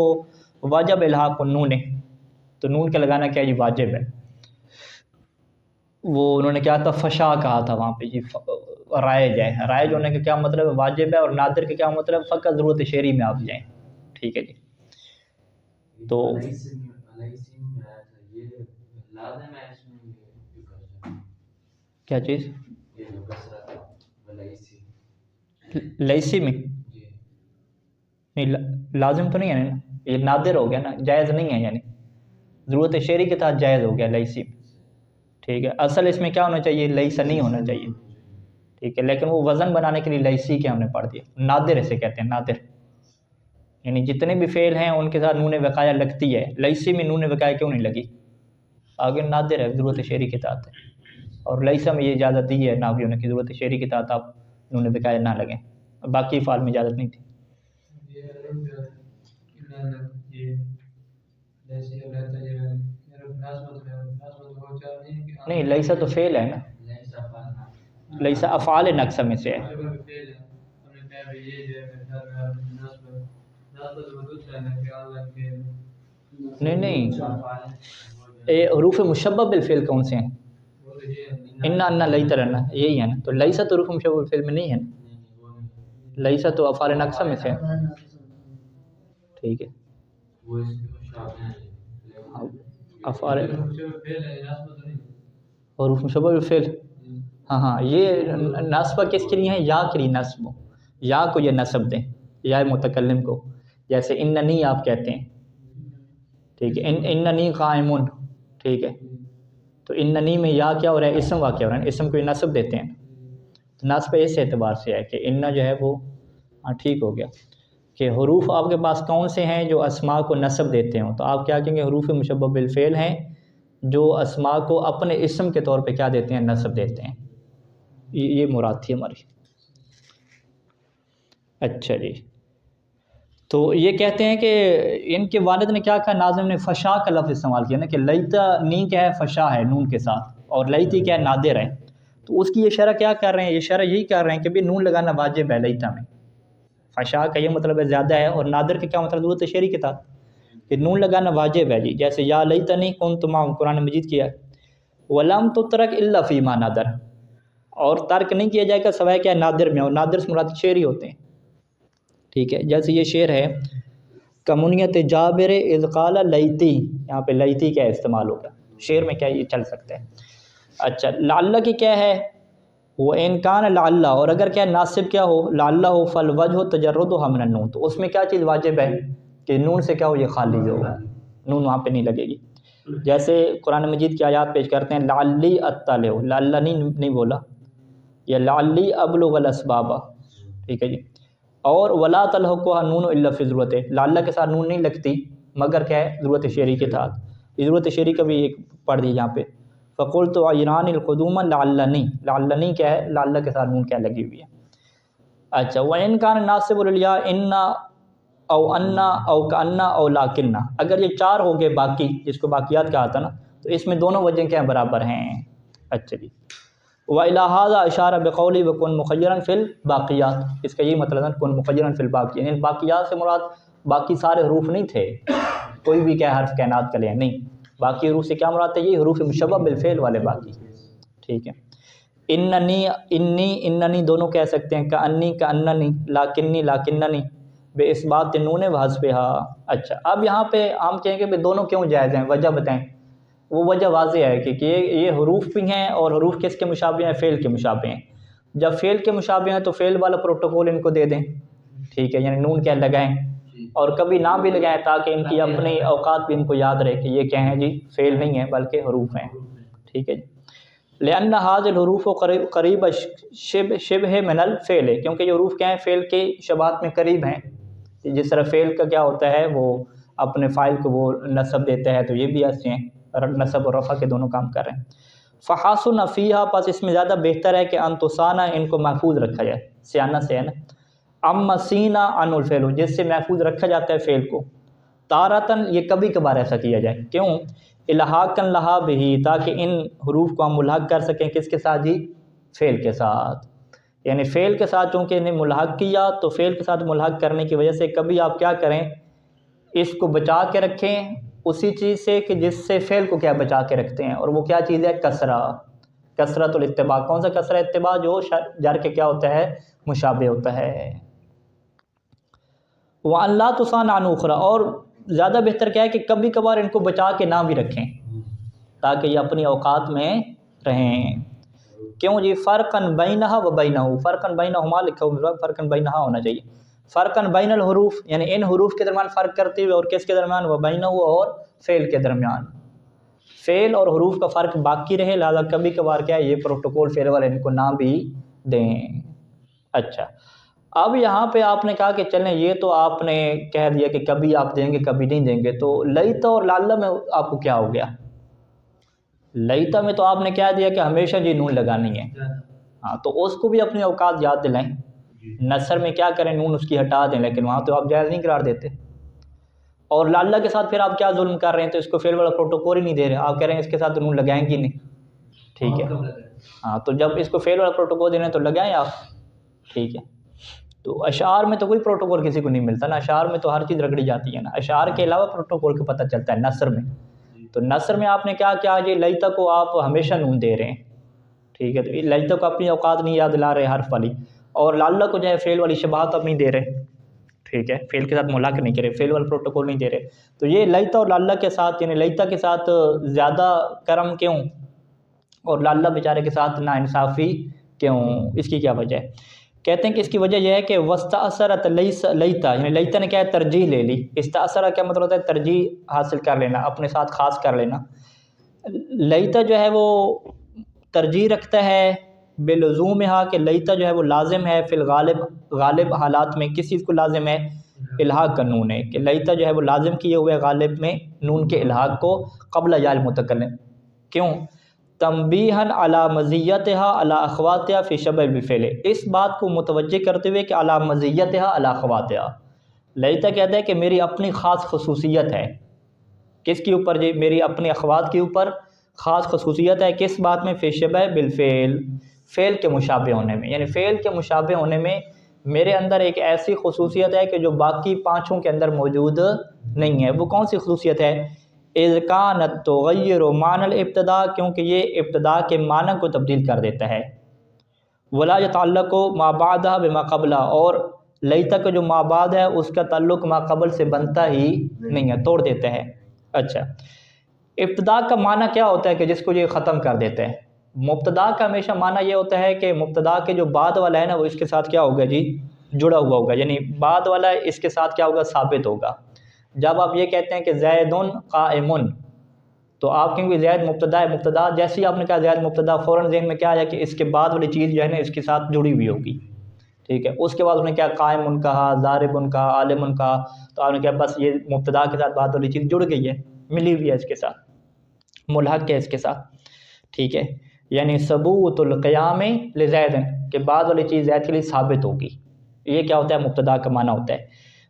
واجب الحاق النون، تو نون کا لگانا کیا جی؟ واجب ہے۔ وہ انہوں نے کیا تھا؟ فشا کہا تھا وہاں پہ جی، رائج ہے، رائج ہونے کا کیا مطلب ہے؟ واجب ہے، اور نادر کا کیا مطلب؟ فقط ضرورت شعری میں آپ جائیں، ٹھیک ہے جی۔ تو کیا چیز؟ لیسی میں نہیں، لازم تو نہیں ہے نا، یہ نادر ہو گیا نا، جائز نہیں ہے، یعنی ضرورت شعری کے تحت جائز ہو گیا لیسی، ٹھیک ہے۔ اصل اس میں کیا ہونا چاہیے؟ لیسا نہیں ہونا چاہیے، ٹھیک ہے، لیکن وہ وزن بنانے کے لیے لیسی کے ہم نے پڑھ دیا۔ نادر اسے کہتے ہیں، نادر، یعنی جتنے بھی فعل ہیں ان کے ساتھ نون وقایہ لگتی ہے، لیسی میں نون وقایہ کیوں نہیں لگی؟ آگے نادر ہے، ضرورت شعری کے تحت ہے، اور لیسا میں یہ اجازت دی ہے ناویوں نے کہ ضرورت شعری کے تحت آپ نون وقایہ نہ لگیں، باقی فعال میں اجازت نہیں تھی۔ نہیں، لیسا تو فعل ہے نا، لیسا افعال نقصہ میں سے ہے۔ نہیں، حروف مشبہ بالفعل کون سے ہیں؟ انا لیتا رہنا، یہی ہے نا، تو لیسا تو حروف مشبہ بالفعل میں نہیں ہے نا، لیسا تو افعال نقصہ میں سے ہے، ٹھیک ہے، افعال حروف مشبہ بالفعل، ہاں، یہ نصبہ کس کے لیے ہے؟ یا کے لیے نصب، یا کو یہ نصب دیں، یا متکلم کو، جیسے اننی آپ کہتے ہیں، ٹھیک ہے، اننی قائمون، ٹھیک ہے، تو اننی میں یا کیا ہو رہا ہے؟ اسم واقع ہو رہا ہے، اسم کو یہ نصب دیتے ہیں، تو نصب اس اعتبار سے ہے کہ ان جو ہے وہ ٹھیک ہو گیا کہ حروف آپ کے پاس کون سے ہیں جو اسماء کو نصب دیتے ہوں، تو آپ کیا کہیں گے؟ حروف مشبہ بالفعل ہیں جو اسماء کو اپنے اسم کے طور پہ کیا دیتے ہیں؟ نصب دیتے ہیں، یہ مراد تھی ہماری۔ اچھا جی، تو یہ کہتے ہیں کہ ان کے والد نے کیا کہا؟ ناظم نے فشا کا لفظ استعمال کیا نا، کہ لیتا نی کیا ہے؟ فشا ہے نون کے ساتھ، اور لیتی کیا ہے؟ نادر ہے، تو اس کی یہ شرح کیا کر رہے ہیں؟ یہ شرح یہی کر رہے ہیں کہ بھی نون لگانا واجب ہے لیتا میں، فشا کا یہ مطلب ہے زیادہ ہے، اور نادر کا کیا مطلب؟ ضرورت شعری کے تحت کہ نون لگانا واجب ہے جی، جیسے یا لیتنی کنت معہم، قرآن مجید کیا ہے، ولم تترک الا فیما نادر، اور ترک نہیں کیا جائے گا سوائے کیا؟ نادر میں، اور نادر سے مراد شعری ہوتے ہیں، ٹھیک ہے، جیسے یہ شعر ہے، کمنیت جابر اذ قال لیتی، یہاں پہ لیتی کیا استعمال ہوگا؟ شعر میں کیا یہ چل سکتا ہے۔ اچھا، لعل کی کیا ہے؟ وہ ان کان لعل، اور اگر کیا ناصب کیا ہو؟ لعل ہو، فالوجہ تجردھا من النون، تو اس میں کیا چیز واجب ہے؟ کہ نون سے کیا ہو؟ یہ خالی ہوگا، نون وہاں پہ نہیں لگے گی۔ جیسے قرآن مجید کی آیات پیش کرتے ہیں، لعلی اطلع، لعل نہیں بولا، یا لعلی ابلغ الاسباب، ٹھیک ہے جی، اور ولا تلحقها نون الا فی ضرورت، لعل کے ساتھ نون نہیں لگتی مگر کیا ہے؟ ضرورت شعری کے تحت، ضرورت شعری کا بھی ایک پڑھ دی یہاں پہ، فقلت عیران القدوم لعلنی، لعلنی کیا ہے؟ لعل کے ساتھ نون کیا لگی ہوئی ہے۔ اچھا وَإِنْ كَانَ نَاصِبُ الْيَاءِ اِنَّا او انا او کانا او لاکنہ، اگر یہ چار ہو گئے باقی جس کو باقیات کہا تھا نا، تو اس میں دونوں وجہ کیا برابر ہیں. اچھا جی وَإِلَى هَذَا اشارہ بقولی وَكُنْ مُخَيَّرًا فِي الْبَاقِيَاتِ، اس کا یہی مطلب ہے کن مخیرًا فی الباقیات، یعنی باقیات سے مراد باقی سارے حروف نہیں تھے، کوئی بھی کیا حرف کائنات کا لیں نہیں، باقی حروف سے کیا مراد ہے، یہ حروف مشبہ بالفعل والے باقی. ٹھیک ہے. اننی دونوں کہہ سکتے ہیں، کأنی کأننی، لاکنی لاکننی بے اثبات نون و حذفہا. اچھا اب یہاں پہ ہم کہیں گے کہ دونوں کیوں جائز ہیں، وجہ بتائیں. وہ وجہ واضح ہے کہ یہ حروف بھی ہیں اور حروف کس کے مشابہ ہیں، فعل کے مشابہ ہیں. جب فعل کے مشابہ ہیں تو فعل والا پروٹوکول ان کو دے دیں. ٹھیک ہے، یعنی نون کیا لگائیں اور کبھی نہ بھی لگائیں تاکہ ان کی اپنی اوقات بھی ان کو یاد رہے کہ یہ کیا ہیں جی، فعل نہیں ہیں بلکہ حروف ہیں. ٹھیک ہے جی. لأن هذه الحروف قریب شبہ من الفعل، کیونکہ یہ حروف کیا ہیں، فعل کے شباہت میں قریب ہیں. جس طرح فعل کا کیا ہوتا ہے، وہ اپنے فاعل کو وہ نصب دیتا ہے، تو یہ بھی ایسے ہیں، نصب اور رفع کے دونوں کام کر رہے ہیں. فحاسن فیہا، پس اس میں زیادہ بہتر ہے کہ انتسانہ ان کو محفوظ رکھا جائے، سیانہ سے ہے نا. اما سینہ ان الفعل، جس سے محفوظ رکھا جاتا ہے فعل کو. تارتن، یہ کبھی کبھار ایسا کیا جائے، کیوں؟ الحاقن لہا بہی، تاکہ ان حروف کو ہم ملحق کر سکیں کس کے ساتھ جی، فعل کے ساتھ. یعنی فعل کے ساتھ چونکہ انہیں ملحق کیا تو فعل کے ساتھ ملحق کرنے کی وجہ سے کبھی آپ کیا کریں، اس کو بچا کے رکھیں اسی چیز سے کہ جس سے فعل کو کیا بچا کے رکھتے ہیں، اور وہ کیا چیز ہے، کسرہ، کثرت الاتباع. کون سا کثرہ اتباع؟ جو جر کے کیا ہوتا ہے، مشابہ ہوتا ہے. وَأَن لَا تُصَانَ عَنْ أُخْرَى، اور زیادہ بہتر کیا ہے کہ کبھی کبھار ان کو بچا کے نہ بھی رکھیں تاکہ یہ اپنی اوقات میں رہیں. کیوں جی؟ فرقاً بینہا و بینہ، فرقاً بینہما لکھا ہوا، فرقاً بینہا ہونا چاہیے. فرقاً بین الحروف، یعنی ان حروف کے درمیان فرق کرتے ہوئے، اور کس کے درمیان، و بینہ اور فعل کے درمیان. فعل اور حروف کا فرق باقی رہے، لہذا کبھی کبھار کیا ہے یہ پروٹوکول فعل والے ان کو نہ بھی دیں. اچھا اب یہاں پہ آپ نے کہا کہ چلیں یہ تو آپ نے کہہ دیا کہ کبھی آپ دیں گے کبھی نہیں دیں گے، تو لیتا اور لعل میں آپ کو کیا ہو گیا؟ لیتا میں تو آپ نے کہہ دیا کہ ہمیشہ جی نون لگانی ہے. ہاں تو اس کو بھی اپنی اوقات یاد دلائیں. نثر میں کیا کریں، نون اس کی ہٹا دیں، لیکن وہاں تو آپ جائز نہیں قرار دیتے. اور لعل کے ساتھ پھر آپ کیا ظلم کر رہے ہیں، تو اس کو فعل والا پروٹوکول ہی نہیں دے رہے، آپ کہہ رہے ہیں اس کے ساتھ نون لگائیں گی نہیں. ٹھیک ہے، ہاں تو جب اس کو فعل والا پروٹوکول دے رہے ہیں تو لگائیں آپ. ٹھیک ہے. تو اشعار میں تو کوئی پروٹوکول کسی کو نہیں ملتا نا، اشعار میں تو ہر چیز رگڑی جاتی ہے نا، اشعار کے علاوہ پروٹوکول کا پتہ چلتا ہے نثر میں. تو نثر میں آپ نے کیا کیا جی، لیتا کو آپ ہمیشہ نون دے رہے ہیں. ٹھیک ہے، تو لیتا کو اپنی اوقات نہیں یاد دلا رہے حرف والی، اور لعل کو جو ہے فعل والی شباہت اب نہیں دے رہے. ٹھیک ہے، فعل کے ساتھ ملاق نہیں کرے، فعل والا پروٹوکول نہیں دے رہے. تو یہ لیتا اور لعل کے ساتھ، یعنی لیتا کے ساتھ زیادہ کرم کیوں اور لعل بیچارے کے ساتھ ناانصافی کیوں؟ اس کی کیا وجہ ہے؟ کہتے ہیں کہ اس کی وجہ یہ ہے کہ وستأثرت لیتا، یعنی لیتا نے کیا ہے، ترجیح لے لی. استأثر کیا مطلب ہوتا ہے، ترجیح حاصل کر لینا، اپنے ساتھ خاص کر لینا. لیتا جو ہے وہ ترجیح رکھتا ہے بلزومہا، کہ لیتا جو ہے وہ لازم ہے فی غالب حالات میں. کس چیز کو لازم ہے؟ الحاق کا نون ہے، کہ لیتا جو ہے وہ لازم کیے ہوئے غالب میں نون کے الحاق کو قبل یا المتکلم. کیوں؟ تنبیہاً علی مزیتہا علی اخواتہا فی شبہ بالفعل، اس بات کو متوجہ کرتے ہوئے کہ علی مزیتہا علی اخواتہا. لیتا کہتا ہے کہ میری اپنی خاص خصوصیت ہے. کس کے اوپر جی؟ میری اپنی اخوات کے اوپر خاص خصوصیت ہے. کس بات میں؟ فی شبہ بالفعل، فعل کے مشابہ ہونے میں. یعنی فعل کے مشابہ ہونے میں میرے اندر ایک ایسی خصوصیت ہے کہ جو باقی پانچوں کے اندر موجود نہیں ہے. وہ کون سی خصوصیت ہے؟ اذ کانت تغیر معنی الابتداء، کیونکہ یہ ابتداء کے معنی کو تبدیل کر دیتا ہے. ولا یتعلق ما بعدها بما قبلها، اور لیتا کا جو ما بعد ہے اس کا تعلق ما قبل سے بنتا ہی نہیں ہے، توڑ دیتا ہے. اچھا ابتداء کا معنی کیا ہوتا ہے کہ جس کو یہ ختم کر دیتا ہے. مبتدا کا ہمیشہ معنی یہ ہوتا ہے کہ مبتدا کے جو بعد والا ہے نا وہ اس کے ساتھ کیا ہوگا جی، جڑا ہوا ہوگا، یعنی بعد والا اس کے ساتھ کیا ہوگا، ثابت ہوگا. جب آپ یہ کہتے ہیں کہ زید قائم، تو آپ کہیں گے زید مبتدا ہے، مبتدا جیسے ہی آپ نے کہا زید مبتدا، فوراً ذہن میں کیا آیا کہ اس کے بعد والی چیز جو ہے نا اس کے ساتھ جڑی ہوئی ہوگی. ٹھیک ہے، اس کے بعد انہوں نے کیا قائم کہا، ضارب کہا، عالم کہا، تو آپ نے کہا بس یہ مبتدا کے ساتھ بعد والی چیز جڑ گئی ہے، ملی ہوئی ہے اس کے ساتھ، ملحق ہے اس کے ساتھ. ٹھیک ہے، یعنی ثبوت القیام لزید، کہ بعد والی چیز زید کے لیے ثابت ہوگی. یہ کیا ہوتا ہے؟ مبتدا کا معنی ہوتا ہے۔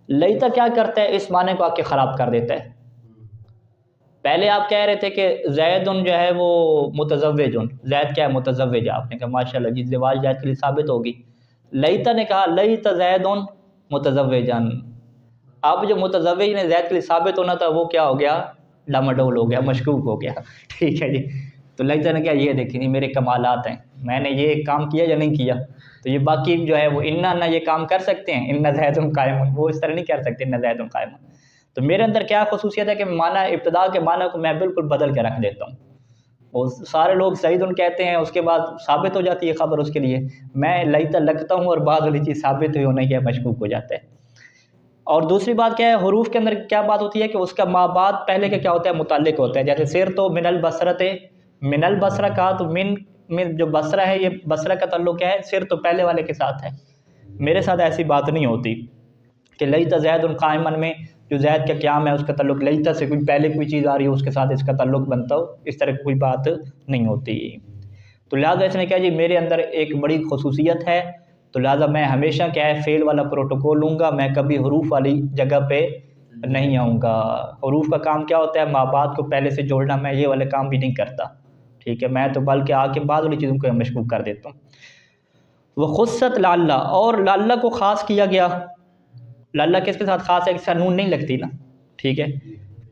لیتا کیا کرتا ہے؟ اس معنی کو آ کے خراب کر دیتا ہے۔ پہلے آپ کہہ رہے تھے کہ زیدن جو ہے وہ متزوج، زید کیا ہے؟ متزوج ہے۔ آپ نے کہا ماشاءاللہ جی زواج زید کے لیے ثابت ہوگی۔ لیتا نے کہا لیت زیدن متزوجن، اب جو متزوج نے زید کے لیے ثابت ہونا تھا وہ کیا ہو گیا؟ ڈاماڈول ہو گیا، مشکوک ہو گیا، ٹھیک ہے جی۔ تو لیتا نے کہا یہ دیکھیں میرے کمالات ہیں، میں نے یہ کام کیا یا نہیں کیا؟ تو یہ باقی جو ہے وہ انا یہ کام کر سکتے ہیں، ان زید قائم، وہ اس طرح نہیں کر سکتے ان زید قائم۔ تو میرے اندر کیا خصوصیت ہے کہ معنی ابتدا کے معنی کو میں بالکل بدل کے رکھ دیتا ہوں، وہ سارے لوگ سعید کہتے ہیں، اس کے بعد ثابت ہو جاتی ہے خبر اس کے لیے، میں لیتا لگتا ہوں اور بعض والی چیز ثابت ہوئی ہونے کے مشکوک ہو جاتا ہے۔ اور دوسری بات کیا ہے؟ حروف کے اندر کیا بات ہوتی ہے کہ اس کا ما بعد پہلے کا کیا ہوتا ہے؟ متعلق ہوتا ہے۔ جیسے سیر تو من البصرت، من البصرہ کہا تو من جو بصرہ ہے یہ بصرہ کا تعلق کیا ہے؟ سیر تو پہلے والے کے ساتھ ہے۔ میرے ساتھ ایسی بات نہیں ہوتی کہ لیتا زید قائما میں جو زید کا قیام ہے اس کا تعلق لیتا سے کوئی پہلے کوئی چیز آ رہی ہے اس کے ساتھ اس کا تعلق بنتا ہو، اس طرح کی کوئی بات نہیں ہوتی۔ تو لہٰذا اس نے کہا جی میرے اندر ایک بڑی خصوصیت ہے، تو لہٰذا میں ہمیشہ کیا ہے؟ فعل والا پروٹوکول لوں گا، میں کبھی حروف والی جگہ پہ نہیں آؤں گا۔ حروف کا کام کیا ہوتا ہے؟ ما بعد کو پہلے سے جوڑنا، میں یہ والے کام بھی نہیں کرتا، ٹھیک ہے، میں تو بلکہ آ کے بعد والی چیزوں کو مشکوک کر دیتا ہوں۔ وخصت لعل، اور لعل کو خاص کیا گیا۔ لعل کس کے ساتھ خاص ہے؟ کہ نون نہیں لگتی نا، ٹھیک ہے،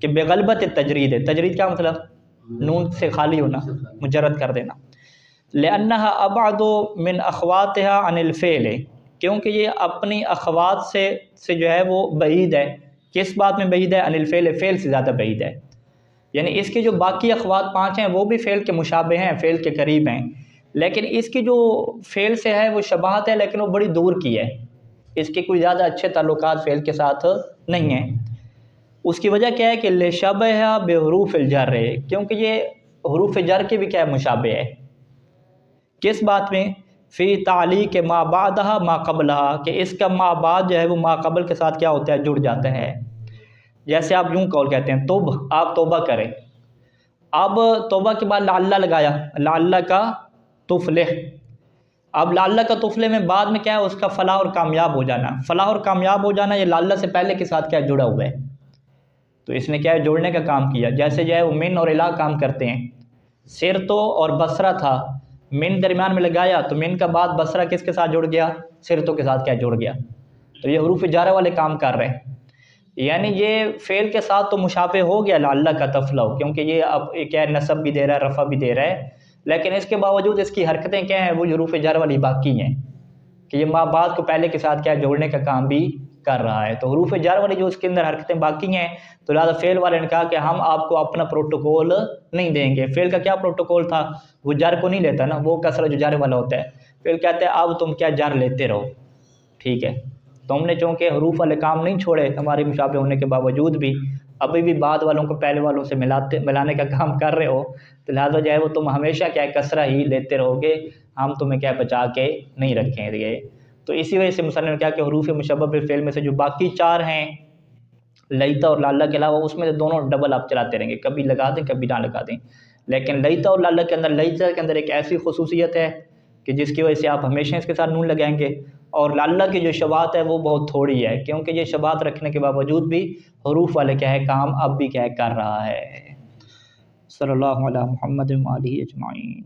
کہ بغلبت تجرید ہے۔ تجرید کیا مطلب؟ نون سے خالی ہونا، مجرد کر دینا۔ لأنها ابعد من اخواتها عن الفعل، کیونکہ یہ اپنی اخوات سے جو ہے وہ بعید ہے۔ کس بات میں بعید ہے؟ عن الفعل، فعل سے زیادہ بعید ہے۔ یعنی اس کی جو باقی اخوات 5 ہیں وہ بھی فعل کے مشابہ ہیں، فعل کے قریب ہیں، لیکن اس کی جو فعل سے ہے وہ شباہت ہے لیکن وہ بڑی دور کی ہے، اس کے کوئی زیادہ اچھے تعلقات فعل کے ساتھ نہیں ہیں۔ اس کی وجہ کیا ہے کہ لشبہ بحروف الجر، کیونکہ یہ حروف جر کے بھی کیا ہے؟ مشابہ ہے۔ کس بات میں؟ فی تعلیق ما بعدها ما قبلها، کہ اس کا ما بعد جو ہے وہ ما قبل کے ساتھ کیا ہوتا ہے؟ جڑ جاتا ہے۔ جیسے آپ یوں قول کہتے ہیں توب، آپ توبہ کریں، اب توبہ کے بعد لعل لگایا، لعل کا تفلح، اب لعل کا تفلح میں بعد میں کیا ہے؟ اس کا فلاح اور کامیاب ہو جانا، فلاح اور کامیاب ہو جانا یہ لعل سے پہلے کے ساتھ کیا جڑا ہوا ہے، تو اس نے کیا ہے؟ جوڑنے کا کام کیا۔ جیسے جو ہے وہ من اور الا کام کرتے ہیں، سیر تو اور بصرہ تھا، من درمیان میں لگایا تو من کا بعد بصرہ کس کے ساتھ جڑ گیا؟ سرتو کے ساتھ کیا جڑ گیا، تو یہ حروف جارہ والے کام کر رہے ہیں۔ یعنی یہ فعل کے ساتھ تو مشابہ ہو گیا لعل کا تفلح، کیونکہ یہ اب کیا ہے؟ نصب بھی دے رہا ہے، رفع بھی دے رہا ہے، لیکن اس کے باوجود اس کی حرکتیں کیا ہیں؟ وہ حروف جر والی باقی ہیں، کہ یہ ما بعد کو پہلے کے ساتھ کیا جوڑنے کا کام بھی کر رہا ہے۔ تو حروف جر والی جو اس کے اندر حرکتیں باقی ہیں، تو لہٰذا فعل والے نے کہا کہ ہم آپ کو اپنا پروٹوکول نہیں دیں گے۔ فعل کا کیا پروٹوکول تھا؟ وہ جر کو نہیں لیتا نا، وہ کسرہ جو جر والا ہوتا ہے، فعل کہتے ہیں اب تم کیا جر لیتے رہو، ٹھیک ہے، تم نے چونکہ حروف والے کام نہیں چھوڑے ہمارے مشابہ ہونے کے باوجود بھی، ابھی بھی بعد والوں کو پہلے والوں سے ملانے کا کام کر رہے ہو، تو لہٰذا جو ہے وہ تم ہمیشہ کیا ہے؟ کسرہ ہی لیتے رہو گے، ہم تمہیں کیا بچا کے نہیں رکھیں گے۔ تو اسی وجہ سے مصنف نے کہا کہ حروف مشبہ بالفعل میں سے جو باقی 4 ہیں لیتا اور لعل کے علاوہ، اس میں سے دونوں ڈبل آپ چلاتے رہیں گے، کبھی لگا دیں کبھی نہ لگا دیں، لیکن لیتا اور لعل کے اندر، لیتا کے اندر ایک ایسی خصوصیت ہے کہ جس کی وجہ سے آپ ہمیشہ اس کے ساتھ نون لگائیں گے، اور لعل کی جو شباہت ہے وہ بہت تھوڑی ہے، کیونکہ یہ شباہت رکھنے کے باوجود بھی حروف والے کیا ہے؟ کام اب بھی کیا ہے؟ کر رہا ہے۔ صلی اللہ علیہ محمد و آلہ اجمعین۔